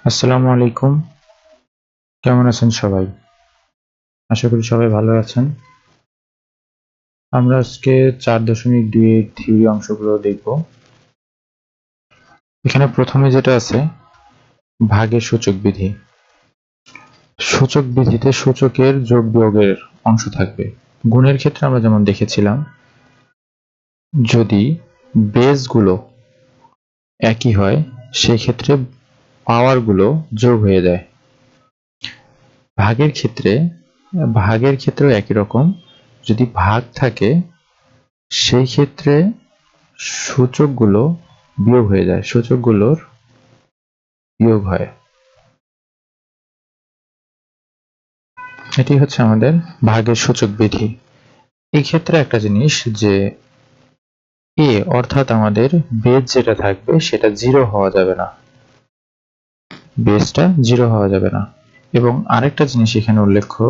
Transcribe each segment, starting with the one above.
আসসালামু আলাইকুম। কেমন আছেন সবাই? আশা করি সবাই ভালো আছেন। আমরা আজকে 4.2 এর থিওরি অংশগুলো দেখব। এখানে প্রথমে যেটা আছে ভাগের সূচক বিধি। সূচক বিধিতে সূচকের যোগ বিয়োগের অংশ থাকবে। গুণের ক্ষেত্রে আমরা যেমন দেখেছিলাম, যদি বেসগুলো একই হয় সেই ক্ষেত্রে পাওয়ারগুলো যোগ হয়ে যায়। ভাগের ক্ষেত্রেও একই রকম, যদি ভাগ থাকে সেই ক্ষেত্রে সূচকগুলো বিয়োগ হয়ে যায়, সূচকগুলোর বিয়োগ হয়। এটি হচ্ছে আমাদের ভাগের সূচক বিধি। এই ক্ষেত্রে একটা জিনিস যে অর্থাৎ আমাদের বেস যেটা থাকবে সেটা জিরো হওয়া যাবে না, বেসটা জিরো হওয়া যাবে না। এবং আরেকটা জিনিস এখানে উল্লেখ্য,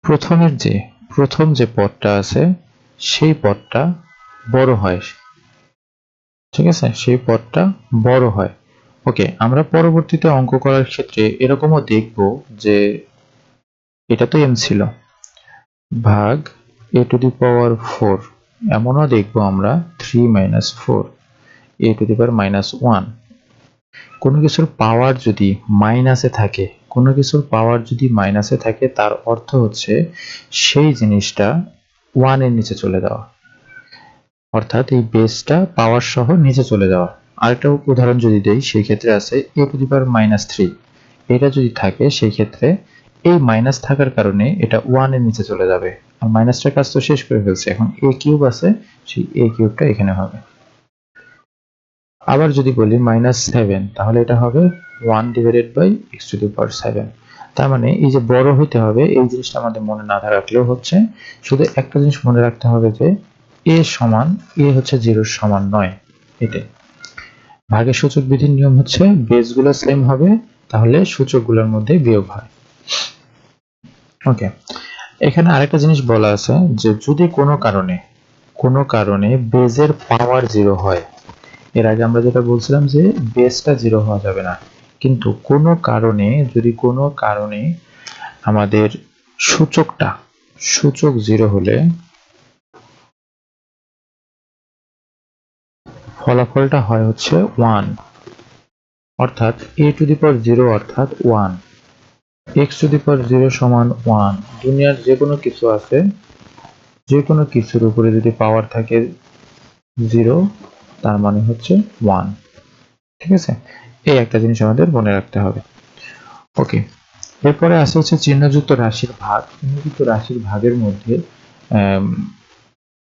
প্রথম যে পদটা আছে সেই পদটা বড় হয়, ঠিক আছে, সেই পদটা বড় হয়। ওকে, আমরা পরবর্তীতে অঙ্ক করার ক্ষেত্রে এরকমও দেখব যে এটা তো m ছিল, ভাগ a টু দি পাওয়ার 4, এমনও দেখব আমরা 3 - 4 a টু দি পাওয়ার -1। কোনো কিছুর পাওয়ার যদি মাইনাসে থাকে তার অর্থ হচ্ছে সেই জিনিসটা 1 এর নিচে চলে যাওয়া, অর্থাৎ এই বেসটা পাওয়ার সহ নিচে চলে যাওয়া। আরেকটা উদাহরণ যদি দেই, সেই ক্ষেত্রে আছে a টু দি পাওয়ার -3, এটা যদি থাকে সেই ক্ষেত্রে এই মাইনাস থাকার কারণে এটা 1 এর নিচে চলে যাবে, আর মাইনাসটার কাজ তো শেষ করে ফেলছে, এখন a কিউব আছে, সেই a কিউবটা এখানে হবে। আবার যদি বলি -7, তাহলে এটা হবে 1 divided by x to the power 7। তার মানে এই যে বড় হইতে হবে এই জিনিসটা আমাদের মনে না রাখলেও হচ্ছে, শুধু একটা জিনিস মনে রাখতে হবে যে a হচ্ছে 0 সমান নয়। এটাই ভাগের সূচক বিধির নিয়ম হচ্ছে বেসগুলো সেম হবে, তাহলে সূচকগুলোর মধ্যে বিয়োগ হয়। ওকে, এখানে আরেকটা জিনিস বলা আছে যে যদি কোনো কারণে বেজের পাওয়ার 0 হয়, এর আগে আমরা যেটা বলছিলাম যে বেসটা 0 হওয়া যাবে না, কিন্তু যদি কোনো কারণে আমাদের সূচক 0 হলে ফলাফলটা হয় হচ্ছে 1, অর্থাৎ a টু দি পাওয়ার 0 অর্থাৎ 1, x টু দি পাওয়ার 0 সমান 1। দুনিয়ার যে কোনো কিছু আছে, যে কোনো কিছুর উপরে যদি পাওয়ার থাকে 0, তার মানে হচ্ছে 1, ঠিক আছে। এই একটা জিনিস আমাদের মনে রাখতে হবে। ওকে, এরপরে আসে হচ্ছে চিহ্নযুক্ত রাশির ভাগ। চিহ্নযুক্ত রাশির ভাগের মধ্যে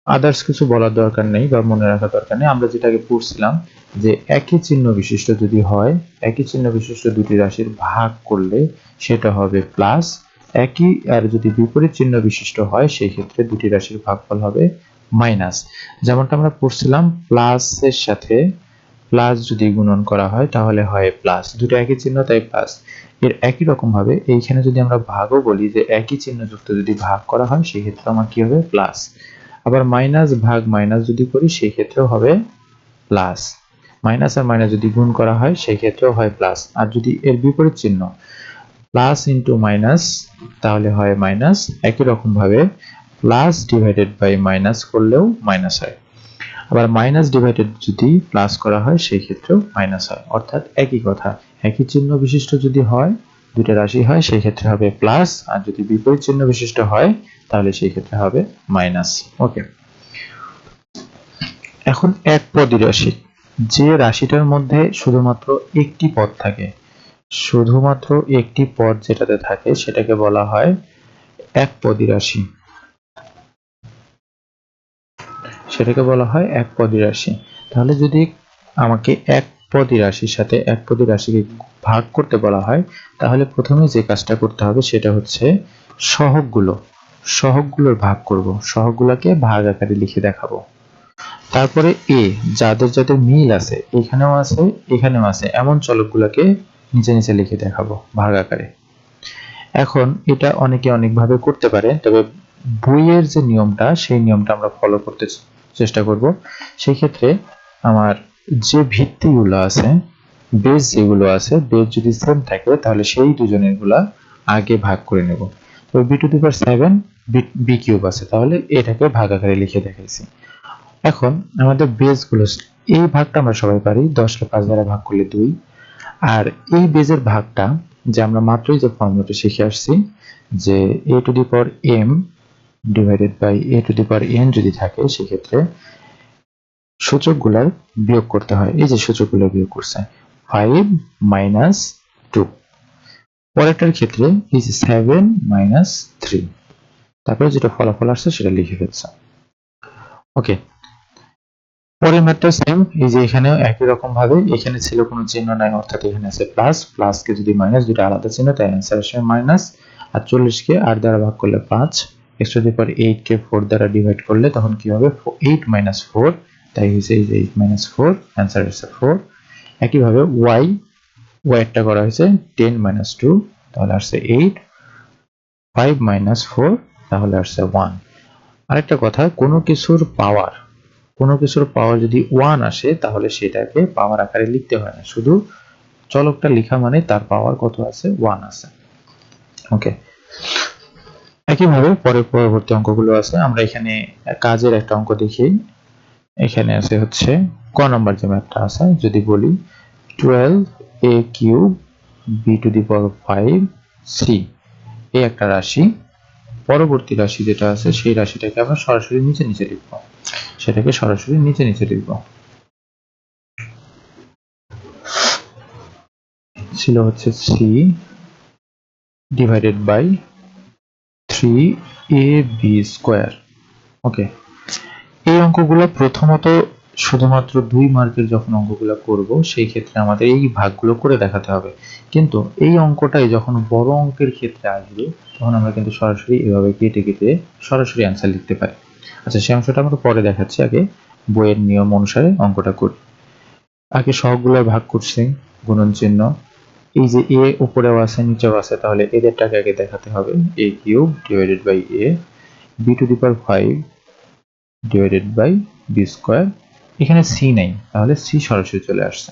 আদার্স কিছু বলার দরকার নেই বা মনে রাখার দরকার নেই। আমরা যেটাকে পড়ছিলাম যে একই চিহ্ন বিশিষ্ট দুটি রাশির ভাগ করলে সেটা হবে প্লাস, আর যদি বিপরীত চিহ্ন বিশিষ্ট হয় সেই ক্ষেত্রে দুটি রাশির ভাগফল হবে মাইনাস। যেমনটা আমরা পড়ছিলাম, প্লাসের সাথে প্লাস যদি গুণন করা হয় তাহলে হয় প্লাস, দুটো একই চিহ্ন তাই প্লাস। এর একই রকম ভাবে এইখানে যদি আমরা ভাগও বলি যে একই চিহ্ন যুক্ত যদি ভাগ করা হয় সেই ক্ষেত্রে আমার কি হবে প্লাস। আবার মাইনাস ভাগ মাইনাস যদি করি সেই ক্ষেত্রেও হবে প্লাস। মাইনাস আর মাইনাস যদি গুণ করা হয় সেই ক্ষেত্রেও হয় প্লাস। আর যদি এর বিপরীত চিহ্ন প্লাস ইন্টু মাইনাস তাহলে হয় মাইনাস। একই রকম ভাবে প্লাস ডিভাইডেড বাই মাইনাস করলেও মাইনাস হয়। আবার মাইনাস ডিভাইডেড যদি প্লাস করা হয় সেই ক্ষেত্রেও মাইনাস হয়, অর্থাৎ একই কথা। একই চিহ্ন বিশিষ্ট যদি হয়, দুটো রাশি হয়, সেই ক্ষেত্রে হবে প্লাস, আর যদি বিপরীত চিহ্ন বিশিষ্ট হয় তাহলে সেই ক্ষেত্রে হবে মাইনাস। ওকে, এখন এক পদী রাশি, যে রাশিটার মধ্যে শুধুমাত্র একটি পদ থাকে, শুধুমাত্র একটি পদ যেটাতে থাকে সেটাকে বলা হয় এক পদী রাশি, সেটাকে বলা হয় এক পদী রাশি। তাহলে যদি আমাকে এক পদী রাশির সাথে এক পদী রাশিকে ভাগ করতে বলা হয়, তাহলে প্রথমে যে কাজটা করতে হবে সেটা হচ্ছে সহগগুলোর ভাগ করব, সহগগুলোকে ভাগ আকারে লিখে দেখাবো। তারপরে যাদের যাদের মিল আছে, এখানেও আছে এখানেও আছে, এমন চলকগুলোকে নিচে নিচে লিখে দেখাবো ভাগ আকারে। এখন এটা অনেকে অনেকভাবে করতে পারে, তবে বইয়ের যে নিয়মটা সেই নিয়মটা আমরা ফলো করতে চেষ্টা করব। সেই ক্ষেত্রে আমার যে ভিত্তিগুলো আছে বেস যেগুলো আছে বেস যদি সেম থাকে তাহলে সেই দুজনের গুলা আগে ভাগ করে নেব। তো b⁷ বি কিউব আছে, তাহলে এটাকে ভাগ আকারে লিখে দেখাইছি। এখন আমাদের বেস গুলো, এই ভাগটা আমরা সবাই পারি, 10 কে 5 দ্বারা ভাগ করলে 2। আর এই বেজের ভাগটা যে আমরা মাত্রই যে ফর্মুলাটা শিখে আসছি যে a⁴m ডিভাইডেড বাই a⁴n যদি থাকে, সেক্ষেত্রে সূচকগুলোর বিয়োগ করতে হয়। এই যে সূচকগুলো বিয়োগ করছে 5 - 2। পরেরটার ক্ষেত্রে এই যে 7 - 3, তারপরে যেটা ফলাফল আসছে সেটা লিখে ফেলছে। ওকে, পরের ম্যাথটা সেম, এই যে এখানেও একই রকম ভাবে, এখানে ছিল কোনো চিহ্ন নাই, অর্থাৎ এখানে আছে প্লাস, প্লাসকে যদি মাইনাস, দুটো আলাদা চিহ্ন, তাই অ্যান্সার আসবে মাইনাস। আর 40 কে 8 দ্বারা ভাগ করলে 5, x⁴ কে 4 দ্বারা ডিভাইড করলে তখন কি হবে, 8 - 4, তাই হচ্ছে এই যে 8 - 4, অ্যান্সার আসছে 4। একইভাবে ওয়াইটা করা হয়েছে 10 - 2, তাহলে আসছে 8, 5 - 4, তাহলে আসছে 1। আরেকটা কথা, কোনো কিছুর পাওয়ার যদি 1 আসে তাহলে সেটাকে পাওয়ার আকারে লিখতে হয় না, শুধু চলকটা লেখা মানে তার পাওয়ার কত আছে, 1 আছে। ওকে, একইভাবে পরবর্তী অঙ্কগুলো আছে। আমরা এখানে কাজের একটা অঙ্ক দেখি। এখানে আছে হচ্ছে ক নাম্বার যে ম্যাথটা আছে, যদি বলি 12a³ b⁵ এই একটা রাশি, পরবর্তী রাশি যেটা আছে সেই রাশিটাকে আমরা সরাসরি নিচে নিচে লিখবো, সেটাকে সরাসরি নিচে নিচে লিখবো। ছিল হচ্ছে 3 ডিভাইডেড বাই 3ab²। ওকে, এই অঙ্কগুলো প্রথমত শুধুমাত্র 2 মার্কের যখন অঙ্কগুলো করব সেই ক্ষেত্রে আমাদের এই ভাগগুলো করে দেখাতে হবে, কিন্তু এই অঙ্কটাই যখন বড় অঙ্কের ক্ষেত্রে আসবে তখন আমরা কিন্তু সরাসরি এভাবে কেটে কেটে সরাসরি অ্যান্সার লিখতে পারি। আচ্ছা, সেই অংশটা আমরা পরে দেখাচ্ছি, আগে বইয়ের নিয়ম অনুসারে অঙ্কটা করি। আগে সহগগুলো ভাগ করছি, গুণন চিহ্ন, এই যে a উপরেও আছে নিচেও আছে, তাহলে এদেরটাকে আগে দেখাতে হবে, a³ divided by a b⁵ divided by b²। এখানে c নাই, তাহলে c সরাসরি চলে আসছে।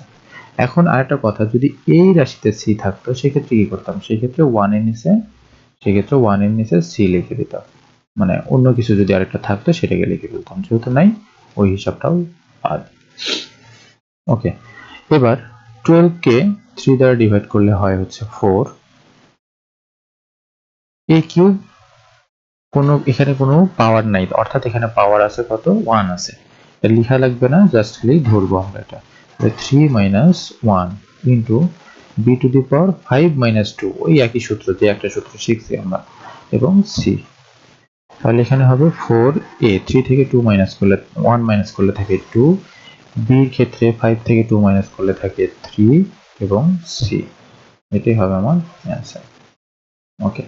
এখন আরেকটা কথা, যদি এই রাশিতে c থাকতো সেক্ষেত্রে কি করতাম, সেক্ষেত্রে 1 এর নিচে c লিখে দিতাম, মানে অন্য কিছু যদি আরেকটা থাকতো সেটাকে লিখে ফেলতাম, যেহেতু নাই ওই হিসাবটাও বাদ। ওকে, এবার 12 কে 3 দ্বারা ডিভাইড করলে হয় হচ্ছে 4। a³ এখানে কোনো পাওয়ার নাই, অর্থাৎ এখানে পাওয়ার আছে কত, 1 আছে, এটা লেখা লাগবে না, জাস্ট খালি ধরবো আমরা এটা। 3 - 1 ইন্টু b⁵ 2, ওই একই সূত্র, যে একটা সূত্র শিখছি আমরা, এবং c, তাহলে এখানে হবে 4a, 3 থেকে 2 মাইনাস করলে 1 মাইনাস করলে থাকে 2, b এর ক্ষেত্রে 5 থেকে 2 মাইনাস করলে থাকে 3, এবং c, এটাই হবে আমার অ্যান্সার। ওকে,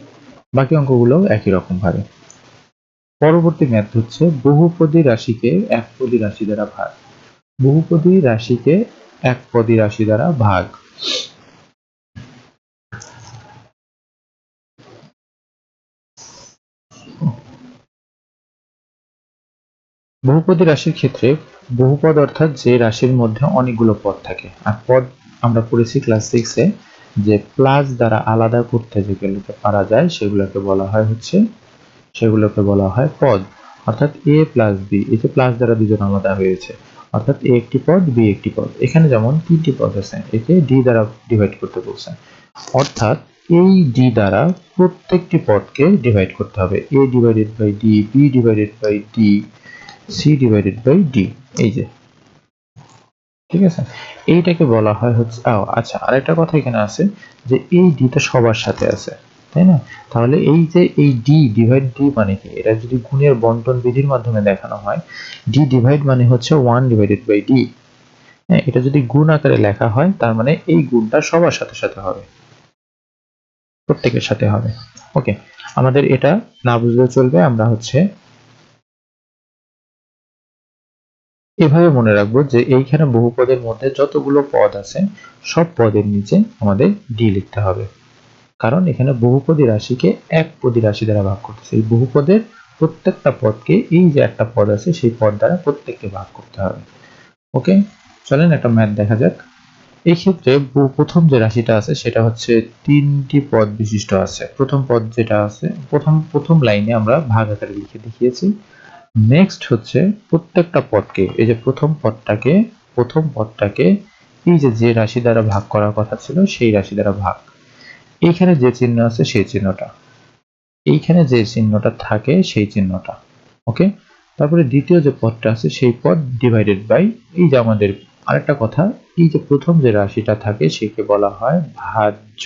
বাকি অঙ্কগুলো একই রকম ভাবে। পরবর্তী ম্যাথ হচ্ছে বহুপদী রাশিকে একপদী রাশি দ্বারা ভাগ। বহুপদী রাশিকে একপদী রাশি দ্বারা ভাগ। বহুপদী রাশির ক্ষেত্রে বহুপদ অর্থাৎ যে রাশির মধ্যে অনেকগুলো পদ থাকে, আর পদ আমরা পড়েছি ক্লাস 6-এ যে প্লাস দ্বারা আলাদা করতে যেগুলোকে পারা যায় সেগুলোকে বলা হয় পদ। অর্থাৎ a প্লাস b, এই যে প্লাস দ্বারা দুজন আলাদা হয়েছে, অর্থাৎ a একটি পদ, b একটি পদ। এখানে যেমন 3টি পদ আছে, একে d দ্বারা ডিভাইড করতে বলছে, অর্থাৎ এই d দ্বারা প্রত্যেকটি পদকে ডিভাইড করতে হবে, a divided by d, b divided by d, c divided by d। এই যে, ঠিক আছে, এইটাকে বলা হয় হচ্ছে, আচ্ছা আরেকটা কথা এখানে আছে যে এই d টা সবার সাথে আছে, তাই না? তাহলে এই যে এই d ডিভাইড d মানে কি, এটা যদি গুণের বন্টন বিধির মাধ্যমে দেখানো হয়, d ডিভাইড মানে হচ্ছে 1 ডিভাইডেড বাই d। হ্যাঁ, এটা যদি গুণ আকারে লেখা হয় তার মানে এই গুণটা সবার সাথে সাথে হবে, প্রত্যেকের সাথে হবে। ওকে, আমাদের এটা না বুঝলেও চলবে, আমরা হচ্ছে এভাবে মনে রাখবো যে এইখানে বহুপদের মধ্যে যতগুলো পদ আছে সব পদের নিচে আমাদের ডি লিখতে হবে, কারণ এখানে বহুপদী রাশিকে একপদী রাশি দ্বারা ভাগ করতেছে। এই বহুপদের প্রত্যেকটা পদকে, এই যে একটা পদ আছে সেই পদ দ্বারা প্রত্যেককে ভাগ করতে হবে। ওকে, চলেন একটা ম্যাথ দেখা যাক। এই ক্ষেত্রে প্রথম যে রাশিটা আছে সেটা হচ্ছে তিনটি পদ বিশিষ্ট আছে। প্রথম পদ যেটা আছে প্রথম লাইনে আমরা ভাগ আকারে লিখে দেখিয়েছি। নেক্সট হচ্ছে প্রত্যেকটা পদকে, এই যে প্রথম পদটাকে এই যে রাশি দ্বারা ভাগ করার কথা ছিল সেই রাশি দ্বারা ভাগ। এইখানে যে চিহ্ন আছে সেই চিহ্নটা, এইখানে যে চিহ্নটা থাকে সেই চিহ্নটা। ওকে, তারপরে দ্বিতীয় যে পদটা আছে সেই পদ ডিভাইডেড বাই, এই যে আমাদের আরেকটা কথা, এই যে প্রথম যে রাশিটা থাকে সেকে বলা হয় ভাজ্য,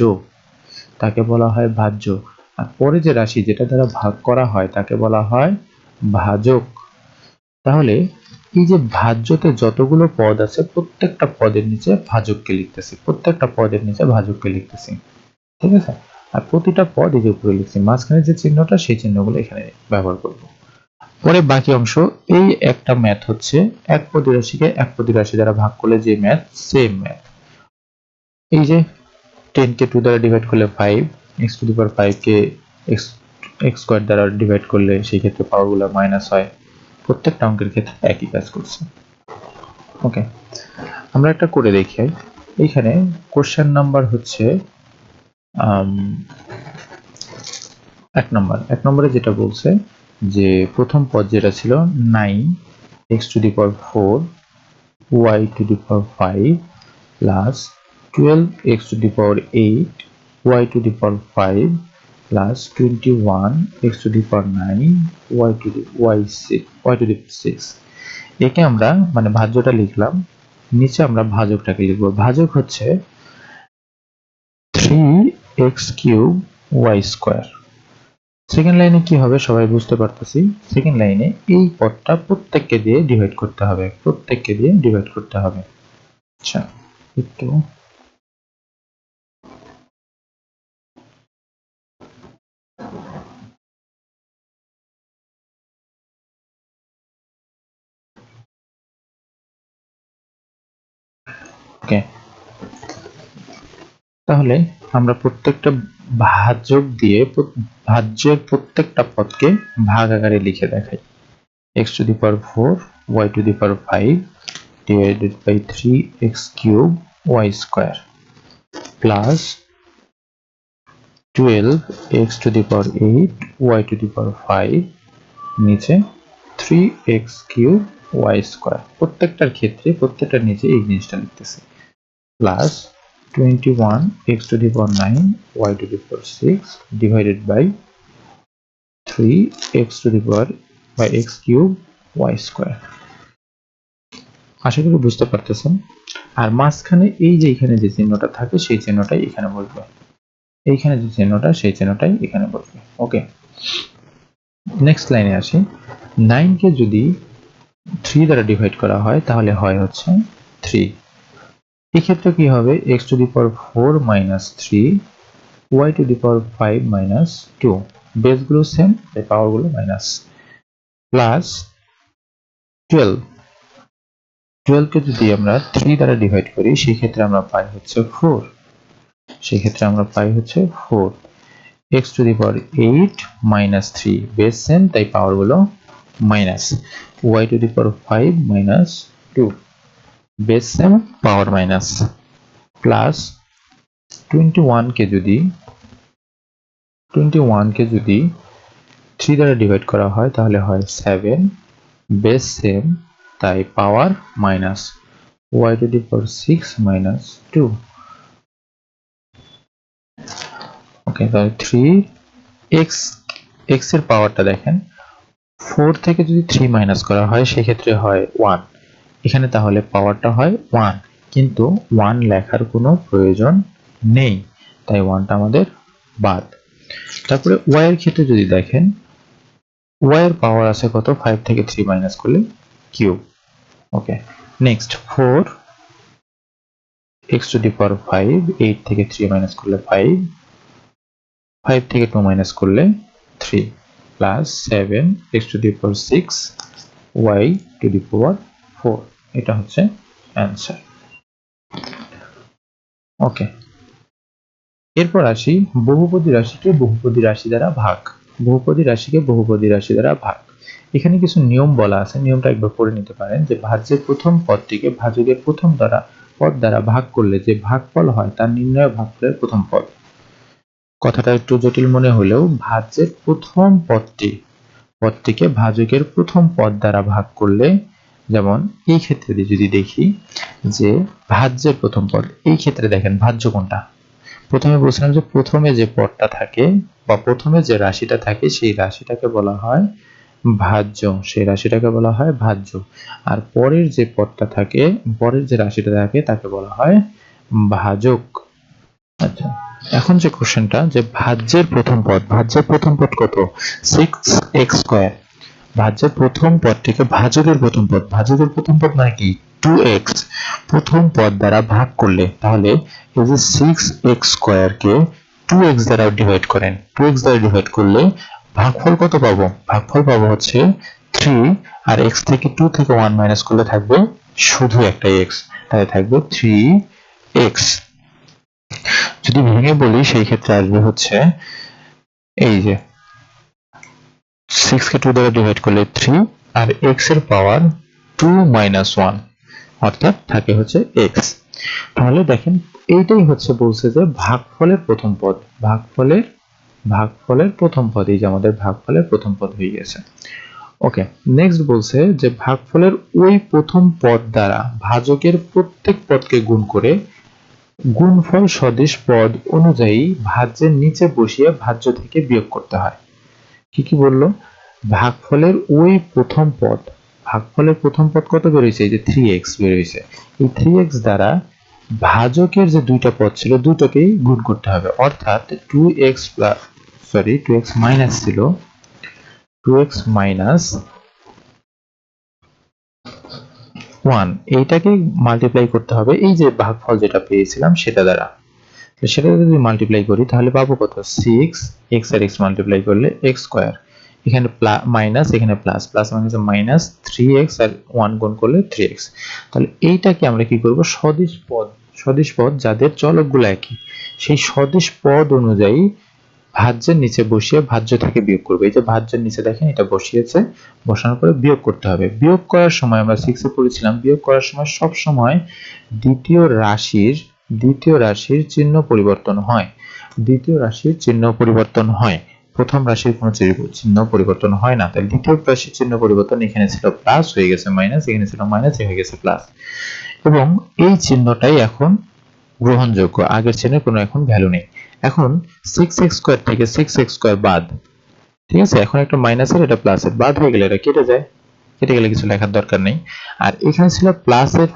তাকে বলা হয় ভাজ্য। আর পরে যে রাশি যেটা দ্বারা ভাগ করা হয় তাকে বলা হয় ভাজক। তাহলে এই যে ভাজ্যতে যতগুলো পদ আছে প্রত্যেকটা পদের নিচে ভাজককে লিখতেছি, প্রত্যেকটা পদের নিচে ভাজককে লিখতেছি, ঠিক আছে। আর প্রতিটা পদ এই যে উপরে লিখছি, মাঝখানে যে চিহ্নটা সেই চিহ্নগুলো এখানে ব্যবহার করব। পরে বাকি অংশ, এই একটা ম্যাথ হচ্ছে এক পদী রাশিকে এক পদী রাশি দ্বারা ভাগ করলে যে ম্যাথ, সেম ম্যাথ। এই যে 10 কে 2 দ্বারা ডিভাইড করলে 5, x to the power 5 K x square দ্বারা ডিভাইড করলে সেই ক্ষেত্রে পাওয়ারগুলো মাইনাস হয়। প্রত্যেকটা অঙ্কের ক্ষেত্রে একই কাজ করছে। ওকে, আমরা একটা করে দেখি। এইখানে কোশ্চেন নাম্বার হচ্ছে এক নম্বরে যেটা বলছে যে প্রথম পদ যেটা ছিল 9 x to the power 4 y to the power 5 plus 12 x to the power 8 y to the power 5 plus 21 x to the power 9 y to the power 6। একে আমরা মানে ভাজ্যটা লিখলাম, নিচে আমরা ভাজকটাকে লিখব। ভাজক হচ্ছে 3x cube y square. Second লাইনে কি হবে সবাই বুঝতে পারতেছি। সেকেন্ড লাইনে এই পদটা প্রত্যেককে দিয়ে ডিভাইড করতে হবে, প্রত্যেককে দিয়ে ডিভাইড করতে হবে। আচ্ছা, একটু ওকে, তাহলে আমরা প্রত্যেকটা ভাজ্যের প্রত্যেকটা পদকে ভাগ আকারে লিখে দেখাই। x to the power 4 y to the power 5 divided by 3x cube y square plus 12x to the power 8 y to the power 5 নিচে 3x কিউব y স্কয়ার। প্রত্যেকটার ক্ষেত্রে প্রত্যেকটার নিচে এই জিনিসটা লিখতেছি, plus 21x to the power 9 y to the power 6 divided by 3x to the power by x cube y square। আশা করি বুঝতে পারতেছেন। আর মাঝখানে এই যে এখানে যে চিহ্নটা থাকে সেই চিহ্নটাই এখানে বসবে, এইখানে যে চিহ্নটা সেই চিহ্নটাই এখানে বসবে। ওকে, নেক্সট লাইনে আসি। 9 কে যদি 3 দ্বারা ডিভাইড করা হয় তাহলে হয় হচ্ছে 3। এই ক্ষেত্রে কি হবে, x to the power 4 minus 3 y to the power 5 minus 2, বেসগুলো same তাই পাওয়ারগুলো মাইনাস, প্লাস 12 কে যদি আমরা 3 দ্বারা ডিভাইড করি সেই ক্ষেত্রে আমরা পাই হচ্ছে 4, সেই ক্ষেত্রে আমরা পাই হচ্ছে 4। x to the power 8 minus 3, base same তাই পাওয়ারগুলো minus, y to the power 5 minus 2, base same power minus, plus 21 কে যদি 3 দ্বারা ডিভাইড করা হয় তাহলে হয় 7, বেস সেম তাই power minus, y to the power 6 minus 2। ওকে, তাহলে 3x, x এর পাওয়ারটা দেখেন 4 থেকে যদি 3 মাইনাস করা হয় সেক্ষেত্রে হয় 1, এখানে তাহলে পাওয়ারটা হয় 1, কিন্তু 1 লেখার কোনো প্রয়োজন নেই তাই 1টা আমাদের বাদ। তারপরে y এর ক্ষেত্রে যদি দেখেন y এর পাওয়ার আছে কত, 5 থেকে 3 মাইনাস করলে cube. Okay, next 4 x to the power 5, 8 থেকে 3 মাইনাস করলে 5, 5 থেকে 2 মাইনাস করলে 3, plus 7 x to the power 6 y to the power 4। এটা হচ্ছে অ্যান্সার। ওকে, এরপর আসি বহুপদী রাশিকে বহুপদী রাশি দ্বারা ভাগ। বহুপদী রাশিকে বহুপদী রাশি দ্বারা ভাগ, এখানে কিছু নিয়ম বলা আছে, নিয়মটা একবার পড়ে নিতে পারেন যে ভাজ্যের প্রথম পদটিকে ভাজকের প্রথম দ্বারা পদ দ্বারা ভাগ করলে যে ভাগফল হয় তার নির্ণয় ভাগফলের প্রথম পদ। কথাটা একটু জটিল মনে হলেও ভাজ্যের প্রথম পদটিকে ভাজকের প্রথম পদ দ্বারা ভাগ করলে, যেমন এই ক্ষেত্রে যদি দেখি যে ভাজ্যের প্রথম পদ, এই ক্ষেত্রে দেখেন ভাজ্য কোনটা। প্রথমে বলছিলাম যে প্রথমে যে পদটা থাকে বা প্রথমে যে রাশিটা থাকে সেই রাশিটাকে বলা হয় ভাজ্য, সেই রাশিটাকে বলা হয় ভাজ্য। আর পরের যে পদটা থাকে, পরের যে রাশিটা থাকে তাকে বলা হয় ভাজক। আচ্ছা, এখন যে কোশ্চেনটা যে ভাজ্যের প্রথম পদ কত? 6x²। ভাজ্যের প্রথম পদটিকে ভাজকের প্রথম পদ মানে কি 2x প্রথম পদ দ্বারা ভাগ করলে, তাহলে এই যে 6x² কে 2x দ্বারা ডিভাইড করেন, 2x দ্বারা ডিভাইড করলে ভাগফল কত পাবো? ভাগফল পাবো হচ্ছে 3, আর x থেকে 2 থেকে 1 মাইনাস করলে থাকবে শুধু একটা x, তাহলে থাকবে 3x। যদি ভেঙে বলি সেই ক্ষেত্রে আসবে হচ্ছে এই যে 6 কে 2 দ্বারা ডিভাইড করলে 3, আর x এর পাওয়ার 2 মাইনাস 1, অর্থাৎ থাকে হচ্ছে x। তাহলে দেখেন এইটাই হচ্ছে বলছে যে ভাগফলের প্রথম পদ, ভাগফলের প্রথম পদ, এই যে আমাদের ভাগফলের প্রথম পদ হয়ে গেছে। ওকে, নেক্সট বলছে যে ভাগফলের ওই প্রথম পদ দ্বারা ভাজকের প্রত্যেক পদকে গুণ করে গুণফল সদিশ পদ অনুযায়ী ভাজ্যের নিচে বসিয়ে ভাজ্য থেকে বিয়োগ করতে হয়। কি বললো? ভাগফলের ওই প্রথম পদ, ভাগফলের প্রথম পদ কত বের হয়েছে? এই যে 3x বের হয়েছে। এই 3x দ্বারা ভাজকের যে দুইটা পদ ছিল দুটোকেই গুণ করতে হবে, অর্থাৎ 2x মাইনাস ছিল, 2x মাইনাস 1 এইটাকে মাল্টিপ্লাই করতে হবে এই যে ভাগফল যেটা পেয়েছিলাম সেটা দ্বারা। সেটা যদি মাল্টিপ্লাই করি তাহলে পাবো কত? 6x আর x মাল্টিপ্লাই করলে x², এখানে মাইনাস এখানে প্লাস, প্লাস মাইনাসে মাইনাস, 3x আর 1 গুণ করলে 3x। তাহলে এইটাকে আমরা কি করব? সদিশ পদ যাদের চলকগুলো একই, সেই সদিশ পদ অনুযায়ী ভাজ্যের নিচে বসিয়ে ভাজ্য থেকে বিয়োগ করবে। এই যে ভাজ্যের নিচে দেখেন এটা বসিয়েছে, বসানোর পরে বিয়োগ করতে হবে। বিয়োগ করার সময় আমরা 6 এ পড়েছিলাম, বিয়োগ করার সময় সব সময় দ্বিতীয় রাশির চিহ্ন পরিবর্তন হয়, দ্বিতীয় রাশির চিহ্ন পরিবর্তন হয়, প্রথম রাশির কোনো চিহ্ন পরিবর্তন হয় না। তাই দ্বিতীয় রাশির চিহ্ন পরিবর্তন, এখানে ছিল প্লাস হয়ে গেছে মাইনাস, এখানে ছিল মাইনাস হয়ে গেছে প্লাস, এবং এই চিহ্নটাই এখন গ্রহণযোগ্য, আগের চিহ্নের কোনো এখন ভ্যালু নেই। এখন 6x² থেকে 6x² বাদ, ঠিক আছে, এখন একটা মাইনাসের এটা প্লাসের বাদ হয়ে গেলে এটা কেটে যায়, কেটে গেলে কিছু লেখার দরকার নেই। আর এখানে ছিল প্লাসের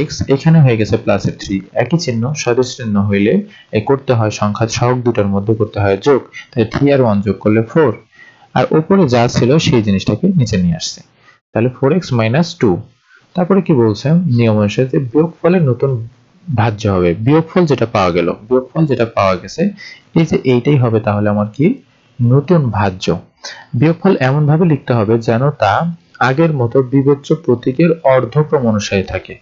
x, এখানে হয়ে গেছে প্লাসের 3, একই চিহ্ন সদৃশ চিহ্ন হইলে করতে হয় সংখ্যা সহগ দুটার মধ্যে করতে হয় যোগ, তাই 3 আর 1 যোগ করলে 4, আর উপরে যা ছিল সেই জিনিসটাকে নিচে নিয়ে আসছে, তাহলে 4x মাইনাস 2। তারপরে কি বলছে? নিয়ম অনুসারে যে বিয়োগফলের নতুন ভাজ্য হবে, বিয়োগফল যেটা পাওয়া গেছে এই যে এইটাই হবে তাহলে আমার কি নতুন ভাজ্য। বিয়োগফল এমন ভাবে লিখতে হবে যেন তা আগের মতো বিবেচ্য প্রতীকের অর্ধক্রম অনুসারে থাকে,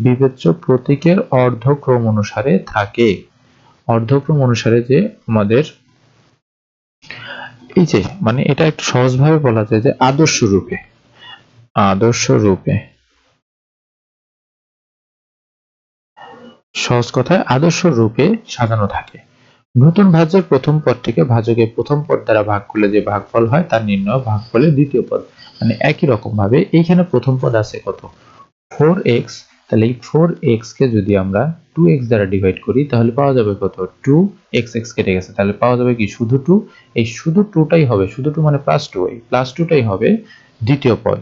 বিবেচ্য প্রতীকের অর্ধক্রম অনুসারে থাকে, অর্ধক্রম অনুসারে যে আমাদের এই যে মানে এটা একটু সহজভাবে বলা যায় যে আদর্শ রূপে সহজ কথায় আদর্শ রূপে সাজানো থাকে। নতুন ভাজ্যের প্রথম পদটিকে ভাজকের প্রথম পদ দ্বারা ভাগ করলে যে ভাগফল হয় তার নির্ণয় ভাগফলের দ্বিতীয় পদ। মানে একই রকম ভাবে এইখানে প্রথম পদ আছে কত? 4x, তাহলে এই 4x কে যদি আমরা 2x দ্বারা ডিভাইড করি তাহলে পাওয়া যাবে কত? 2x, x কেটে গেছে, তাহলে পাওয়া যাবে কি শুধু 2। এই শুধু 2টাই হবে, শুধু 2 মানে +2, এই +2টাই হবে দ্বিতীয় পদ,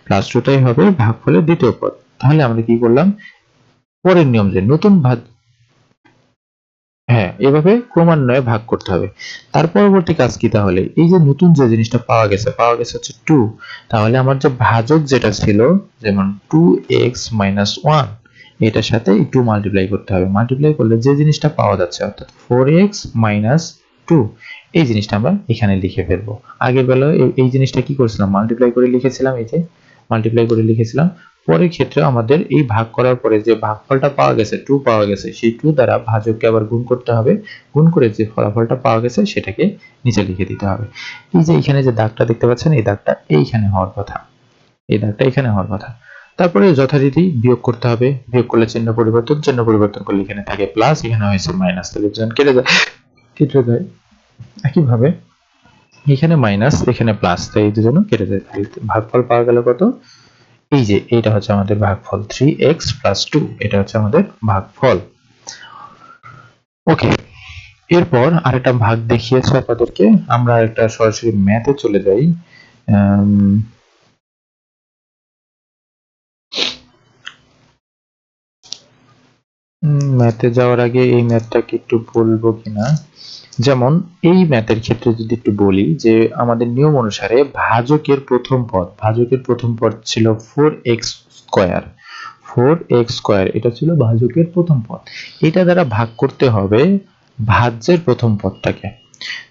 +2টাই হবে ভাগফলের দ্বিতীয় পদ। তাহলে আমরা কি করলাম? পরের নিয়ম যে নতুন হ্যাঁ, এভাবে ক্রমান্বয়ে ভাগ করতে হবে। তার পরবর্তী কাজ কি তাহলে? এই যে নতুন যে জিনিসটা পাওয়া গেছে হচ্ছে 2, তাহলে আমার যে ভাজক যেটা ছিল যেমন 2x মাইনাস 1, এটার সাথে একটু মাল্টিপ্লাই করতে হবে, মাল্টিপ্লাই করলে যে জিনিসটা পাওয়া যাচ্ছে অর্থাৎ 4x মাইনাস 2, এই জিনিসটা আমরা এখানে লিখে ফেলবো। আগের বেলায় এই জিনিসটা কি করছিলাম? মাল্টিপ্লাই করে লিখেছিলাম, এই যে মাল্টিপ্লাই করে লিখেছিলাম। পরের ক্ষেত্রে আমাদের এই ভাগ করার পরে যে ভাগফলটা পাওয়া গেছে 2 পাওয়া গেছে, সেই 2 দ্বারা ভাজককে আবার গুণ করতে হবে, গুণ করে যে ফলাফলটা পাওয়া গেছে সেটাকে নিচে লিখে দিতে হবে। এই যে এখানে যে দাগটা দেখতে পাচ্ছেন এই দাগটা এইখানে হওয়ার কথা, এই দাগটা এখানে হওয়ার কথা। তারপরে যথারীতি বিয়োগ করতে হবে, বিয়োগ করলে চিহ্ন পরিবর্তন করলে এখানে থাকে প্লাস, এখানে হয়েছে মাইনাস, তাহলে কেটে যায়। একইভাবে এখানে মাইনাস এখানে প্লাস, তাই এই দুজন কেটে যায়, ভাগফল পাওয়া গেল কত, এই যে এটা হচ্ছে আমাদের ভাগফল 3x + 2, এটা হচ্ছে আমাদের ভাগফল। ওকে, এরপর আরেকটা ভাগ দেখিয়েছে আপনাদেরকে, আমরা একটা সরাসরি ম্যাথে চলে যাই। ম্যাথে যাওয়ার আগে এই ম্যাথটাকে একটু বলবো কিনা, যেমন এই ম্যাথের ক্ষেত্রে যদি একটু বলি যে আমাদের নিয়ম অনুসারে ভাজকের প্রথম পদ ছিল 4x², 4x², এটা ছিল ভাজকের প্রথম পদ, এটা দ্বারা ভাগ করতে হবে ভাজ্যের প্রথম পদটাকে।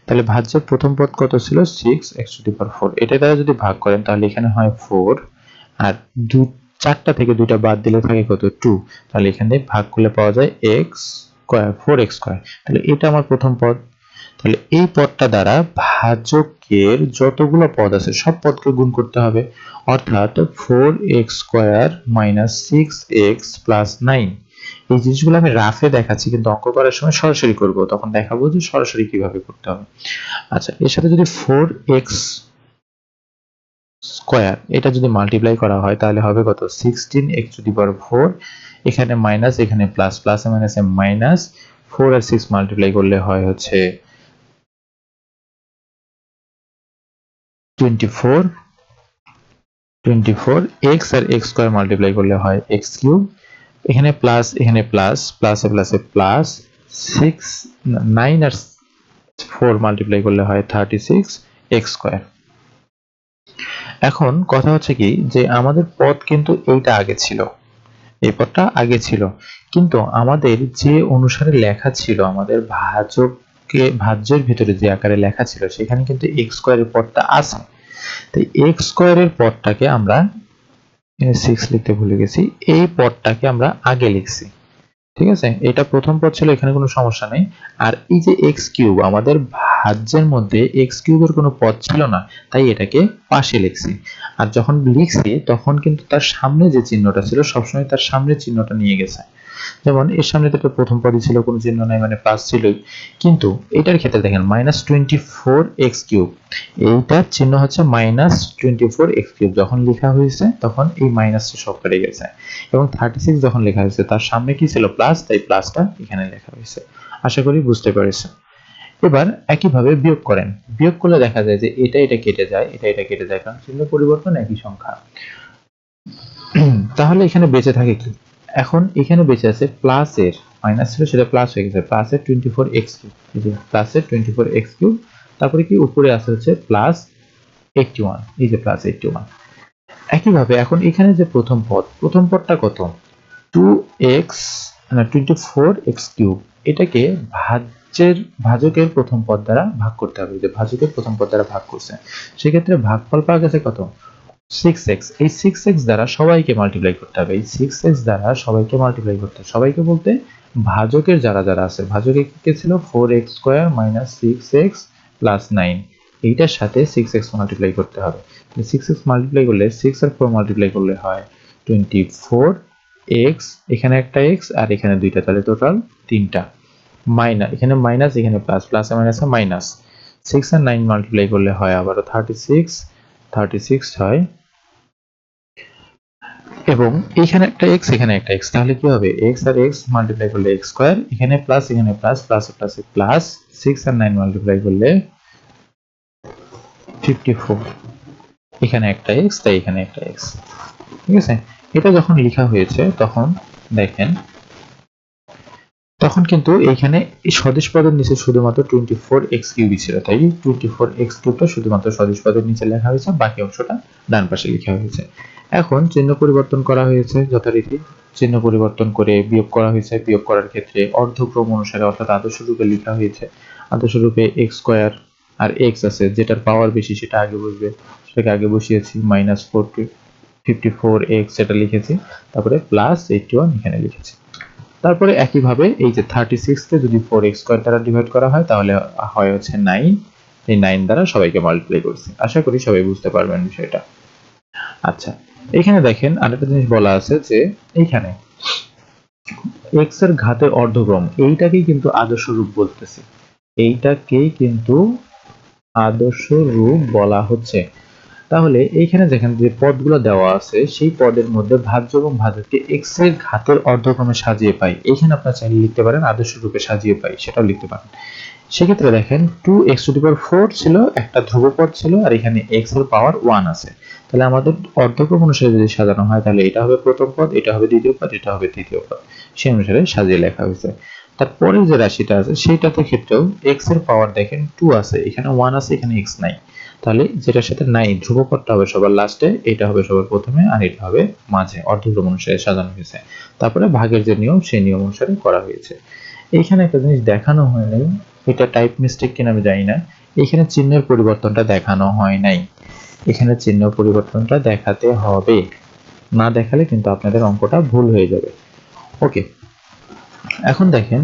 তাহলে ভাজ্যের প্রথম পদ কত ছিল, 6x⁴, এটা দ্বারা যদি ভাগ করেন তাহলে এখানে হয় 4, আর 4টা থেকে 2টা বাদ দিলে থাকে কত, 2, তাহলে এখানে ভাগ করলে পাওয়া যায় x², 4x², তাহলে এটা আমার প্রথম পদ। তাহলে এই পদটা দ্বারা ভাজকের যতগুলো পদ আছে সব পদকে গুণ করতে হবে, অর্থাৎ 4x² - 6x + 9। এই জিনিসগুলো আমি রাফে দেখাচ্ছি, কিন্তু অঙ্ক করার সময় সরাসরি করব, তখন দেখাবো যে সরাসরি কিভাবে করতে হবে। আচ্ছা, এর সাথে যদি 4x² এটা যদি মাল্টিপ্লাই করা হয় তাহলে হবে কত, 16x⁴, এখানে মাইনাস এখানে প্লাস, প্লাসে মাইনাসে মাইনাস, 4 আর 6 মাল্টিপ্লাই করলে হয় হচ্ছে 24, x আর x² মাল্টিপ্লাই করলে হয় x³, এখানে প্লাস এখানে প্লাস, প্লাসে প্লাসে প্লাস, 6 9 আর 4 মাল্টিপ্লাই করলে হয় 36x²। এখন কথা হচ্ছে কি যে আমাদের পদ কিন্তু এইটা আগে ছিল, এই পদটা আগে ছিল, কিন্তু আমাদের যে অনুসারে লেখা ছিল, আমাদের ভাজ্যের ভিতরে যে আকারে লেখা ছিল সেখানে কিন্তু x² এর পদটা আছে, তাই x² এর পদটাকে আমরা 6 লিখতে ভুলে গেছি, এই পদটাকে আমরা আগে লিখছি, ঠিক আছে, এটা প্রথম পদ ছিল, এখানে কোনো সমস্যা নেই। আর এই যে x³ আমাদের ভাজ্যের মধ্যে x³ এর কোনো পদ ছিল না, তাই এটাকে পাশে লিখছি, আর যখন লিখছি তখন কিন্তু তার সামনে যে চিহ্নটা ছিল সবসময় তার সামনে চিহ্নটা নিয়ে গেছে, যেমন এর সামনে তো প্রথম পদই ছিল, কোনো চিহ্ন নাই মানে প্লাস ছিলই, কিন্তু এটার ক্ষেত্রে দেখেন -24x³, এইটার চিহ্ন হচ্ছে -24x³, যখন লেখা হয়েছে তখন এই মাইনাসটা সব কেটে গেছে, এবং 36 যখন লেখা হয়েছে তার সামনে কি ছিল, প্লাস, তাই প্লাসটা এখানে লেখা হয়েছে। আশা করি বুঝতে পেরেছেন। এবার একইভাবে বিয়োগ করেন, বিয়োগ করলে দেখা যায় যে এটা এটা কেটে যায়, এটা এটা কেটে যায়, কারণ চিহ্ন পরিবর্তন একই সংখ্যা। তাহলে এখানে বেঁচে থাকে কি, এখন এখানে বেঁচে আছে প্লাসের, মাইনাস ছিল সেটা প্লাস হয়ে গেছে, প্লাসের 24x³, এই যে প্লাসের 24x³, তারপরে কি উপরে আছে হচ্ছে প্লাস 81, এই যে প্লাস 81। একইভাবে এখন এখানে যে প্রথম পদটা কত, 2x 24x³, এটাকে ভাজকের প্রথম পদ দ্বারা ভাগ করতে হবে, যে ভাজকের প্রথম পদ দ্বারা ভাগ করছে, সেক্ষেত্রে ভাগফল পাওয়া গেছে কত, 6x, এই 6x দ্বারা সবাইকে মাল্টিপ্লাই করতে হবে, এই 6x দ্বারা সবাইকে মাল্টিপ্লাই করতে হবে, সবাইকে বলতে ভাজকের যারা যারা আছে, ভাজকে কি ছিল, 4x² - 6x + 9, এইটার সাথে 6x মাল্টিপ্লাই করতে হবে, 6x মাল্টিপ্লাই করলে 6 আর 4 মাল্টিপ্লাই করলে হয় 24x, এখানে একটা x আর এখানে দুইটা, তাহলে টোটাল 3টা, মাইনাস এখানে মাইনাস এখানে প্লাস, প্লাসে মাইনাসে মাইনাস, 6 আর 9 মাল্টিপ্লাই করলে হয় আবারও 36 হয়, এবং এখানে একটা x এখানে একটা x, তাহলে কি হবে, x আর x মাল্টিপ্লাই করলে x², এখানে প্লাস এখানে প্লাস, প্লাসে প্লাসে প্লাস, 6 আর 9 মাল্টিপ্লাই করলে 54, এখানে একটা x, তাই এখানে একটা x, ঠিক আছে। এটা যখন লেখা হয়েছে তখন দেখেন, তখন কিন্তু এইখানে এই সদিশ পদের নিচে শুধুমাত্র 24x³ ছিল, তাই 24x³ শুধুমাত্র সদিশ পদের নিচে লেখা হয়েছে, বাকি অংশটা ডান পাশে লেখা হয়েছে। এখন চিহ্ন পরিবর্তন করা হয়েছে, যথারীতি চিহ্ন পরিবর্তন করে বিয়োগ করা হয়েছে, বিয়োগ করার ক্ষেত্রে অর্ধক্রম অনুসারে অর্থাৎ আদর্শ রূপে লেখা হয়েছে, আদর্শ রূপে x² আর x আছে, যেটার পাওয়ার বেশি সেটা আগে বসবে, সেটাকে আগে বসিয়েছি, -54x সেটা লিখেছি, তারপরে +81 এখানে লিখেছি, তারপরে একইভাবে এই যে 36 কে যদি 4x² দ্বারা ডিভাইড করা হয় তাহলে হয় হচ্ছে 9, এই 9 দ্বারা সবাইকে মাল্টিপ্লাই করছি। আশা করি সবাই বুঝতে পারবেন বিষয়টা। আচ্ছা, এখানে দেখেন আরেকটা জিনিস বলা আছে যে এইখানে x এর ঘাতের অর্ধক্রম এইটাকেই কিন্তু আদর্শ রূপ বলতেছে, এইটাকেই কিন্তু আদর্শ রূপ বলা হচ্ছে। তাহলে এইখানে দেখেন যে পদগুলো দেওয়া আছে সেই পদের মধ্যে ভাজ্য এবং ভাজককে x এর ঘাতের অর্ধক্রমে সাজিয়ে পাই, এখানে আপনারা চাইলে লিখতে পারেন আদর্শ রূপে সাজিয়ে পাই, সেটাও লিখতে পারেন। সেক্ষেত্রে দেখেন 2x⁴ ছিল, একটা ধ্রুবপদ ছিল, আর এখানে x এর পাওয়ার 1 আছে। তাহলে আমাদের অর্ধক্রম অনুসারে যদি সাজানো হয় তাহলে এটা হবে প্রথম পদ, এটা হবে দ্বিতীয় পদ, এটা হবে তৃতীয় পদ, সেই অনুসারে সাজিয়ে লেখা হয়েছে। তারপরে যে রাশিটা আছে সেইটাতে ক্ষেত্রেও x এর পাওয়ার দেখেন 2 আছে, এখানে 1 আছে, এখানে x নাই। তাহলে যেটার সাথে নাই ধ্রুবপদটা হবে সবার লাস্টে, এটা হবে সবার প্রথমে, আর এটা হবে মাঝে, অর্ধক্রম অনুসারে সাজানো হয়েছে। তারপরে ভাগের যে নিয়ম সেই নিয়ম অনুসারে করা হয়েছে। এইখানে একটা জিনিস দেখানো হয় নাই, এটা টাইপ মিস্টেক কিনা আমি জানি না, এখানে চিহ্নের পরিবর্তনটা দেখানো হয় নাই, এখানে চিহ্ন পরিবর্তনটা দেখাতে হবে, না দেখালে কিন্তু আপনাদের অঙ্কটা ভুল হয়ে যাবে। ওকে, এখন দেখেন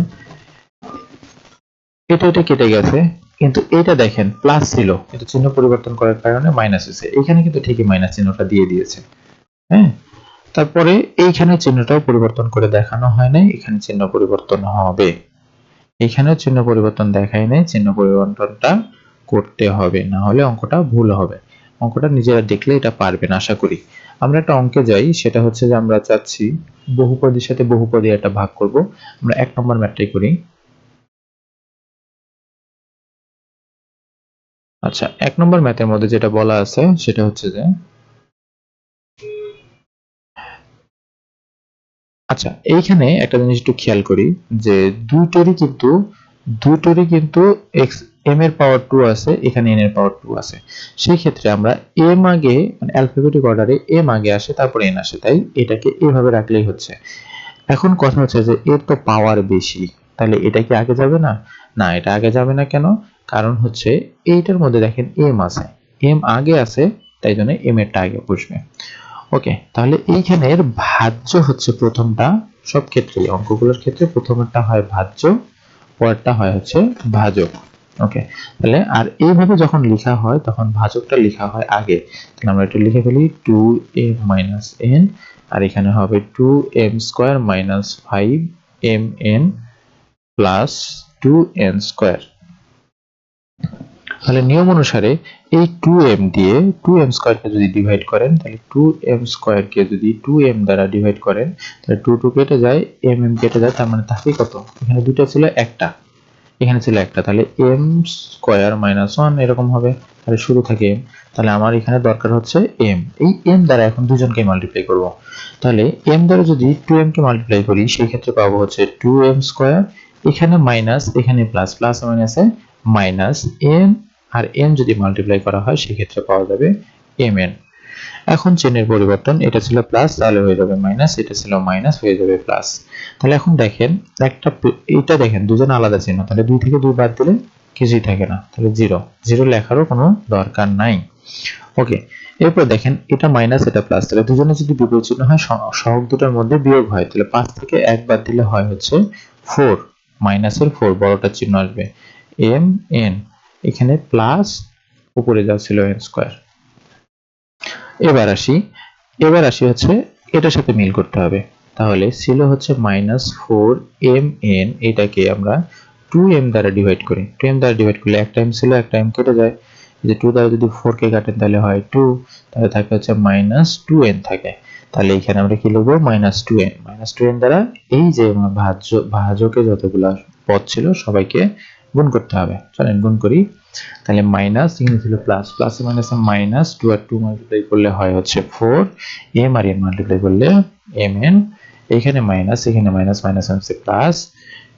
এটা কেটে গেছে, কিন্তু এটা দেখেন প্লাস ছিল, কিন্তু চিহ্ন পরিবর্তন করার কারণে মাইনাস হয়েছে, এখানে কিন্তু ঠিকই মাইনাস চিহ্নটা দিয়ে দিয়েছে। হ্যাঁ, তারপরে এইখানে চিহ্নটাও পরিবর্তন করে দেখানো হয় নাই, এখানে চিহ্ন পরিবর্তন হবে, এখানেও চিহ্ন পরিবর্তন দেখাই নাই, চিহ্ন পরিবর্তনটা করতে হবে, না হলে অঙ্কটা ভুল হবে। অঙ্কটা নিজেরা দেখলে এটা পারবেন আশা করি। আমরা একটা অঙ্কে যাই, সেটা হচ্ছে যে আমরা চাচ্ছি বহুপদীর সাথে বহুপদী একটা ভাগ করব। আমরা 1 নম্বর ম্যাথটাই করি। আচ্ছা, 1 নম্বর ম্যাথের মধ্যে যেটা বলা আছে সেটা হচ্ছে যে, আচ্ছা এইখানে একটা জিনিস একটু খেয়াল করি যে দুটোরই কিন্তু x m এর পাওয়ার 2 আছে, এখানে n এর পাওয়ার 2 আছে। সেই ক্ষেত্রে আমরা m আগে, মানে অ্যালফাবেটিক অর্ডারে m আগে আসে তারপরে n আসে, তাই এটাকে এভাবে রাখলেই হচ্ছে। এখন কথা হচ্ছে যে এর তো পাওয়ার বেশি, তাহলে এটা কি আগে যাবে না? না, এটা আগে যাবে না কেন? কারণ হচ্ছে এইটার মধ্যে দেখেন m আছে, m আগে আছে, তাই জন্য m এরটা আগে বসবে। ওকে, তাহলে এইখানের ভাজ্য হচ্ছে প্রথমটা, সব ক্ষেত্রে অঙ্কগুলোর ক্ষেত্রে প্রথমেরটা হয় ভাজ্য, পরেরটা হয় হচ্ছে ভাজক। ওকে, তাহলে আর এইভাবে যখন লেখা হয় তখন ভাজকটা লেখা হয় আগে, তাহলে আমরা এটা লিখে ফেলি 2m - n, আর এখানে হবে 2m² - 5mn প্লাস 2n²। তাহলে নিয়ম অনুসারে এই 2m দিয়ে 2m² কে যদি ডিভাইড করেন, তাহলে 2m² কে যদি 2m দ্বারা ডিভাইড করেন, তাহলে 2 কেটে যায়, mm কেটে যায়, তার মানে থাকে কত? এখানে দুটো ছিল, একটা এখানে ছিল একটা, তাহলে m² - 1 এরকম হবে। তাহলে শুরু থেকে m, তাহলে আমার এখানে দরকার হচ্ছে m, এই m দ্বারা এখন দুজনকে মাল্টিপ্লাই করব। তাহলে m দ্বারা যদি 2m কে মাল্টিপ্লাই করি সেই ক্ষেত্রে পাবো হচ্ছে 2m², এখানে মাইনাস, এখানে প্লাস, প্লাস মাইনাসে মাইনাস m, আর m যদি মাল্টিপ্লাই করা হয় সেই ক্ষেত্রে পাওয়া যাবে mn। এখন চিহ্নের পরিবর্তন, এটা ছিল প্লাস তাহলে হয়ে যাবে মাইনাস, এটা ছিল মাইনাস হয়ে যাবে প্লাস। তাহলে এখন দেখেন এটা দেখেন দুজন আলাদা চিহ্ন, তাহলে 2 থেকে 2 বাদ দিলে কিছুই থাকে না, তাহলে 0, 0 লেখারও কোনো দরকার নাই। ওকে, এরপর দেখেন এটা মাইনাস এটা প্লাস, তাহলে দুজনে যদি বিপরীত চিহ্ন হয়, সহগ দুটোর মধ্যে বিয়োগ হয়, তাহলে 5 থেকে 1 বাদ দিলে হয় হচ্ছে 4, মাইনাসের 4 বড়টার চিহ্ন আসবে, mn, এখানে প্লাস উপরে যা ছিল n²। এবার আসি হচ্ছে এটার সাথে মিল করতে হবে, তাহলে ছিল হচ্ছে -4mn, এটাকে আমরা 2m দ্বারা ডিভাইড করি, 2m দ্বারা ডিভাইড করলে একটা m ছিল, একটা m কেটে যায়, এই যে 2 দ্বারা যদি 4 কে কাটেন তাহলে হয় 2, তাহলে থাকে হচ্ছে -2n থাকে। তাহলে এখানে আমরা কি লিখবো? -2n, -2n দ্বারা এই যে ভাজকে যতগুলা পদ ছিল সবাইকে গুণ করতে হবে, চলেন গুণ করি। তাহলে মাইনাস, এখানে ছিল প্লাস, প্লাস মাইনাসে মাইনাস, 2 আর 2 মাল্টিপ্লাই করলে হয় হচ্ছে 4, m আর n মাল্টিপ্লাই করলে mn, এখানে মাইনাস, এখানে মাইনাস, মাইনাস হচ্ছে প্লাস,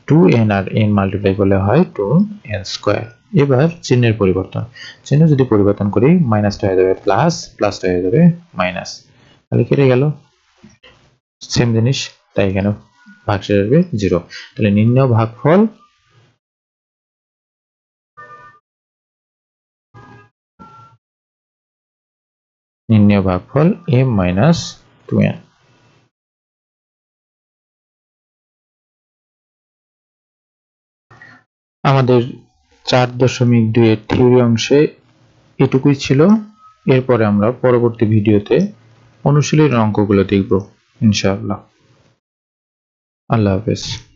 2n আর n মাল্টিপ্লাই করলে হয় 2n²। এবার চিহ্নের পরিবর্তন, চিহ্ন যদি পরিবর্তন করি, মাইনাসটা হয়ে যাবে প্লাস, প্লাসটা হয়ে যাবে মাইনাস, তাহলে কেটে গেল, সেম জিনিস, তাই এখানে ভাগশেষ আসবে 0। তাহলে নির্ণয় ভাগফল m - 2n। আমাদের 4.2 এর থিওরি অংশে এটুকুই ছিল। এরপরে আমরা পরবর্তী ভিডিওতে অনুশীলনের অঙ্কগুলো দেখব ইনশাআল্লাহ। আল্লাহ হাফেজ।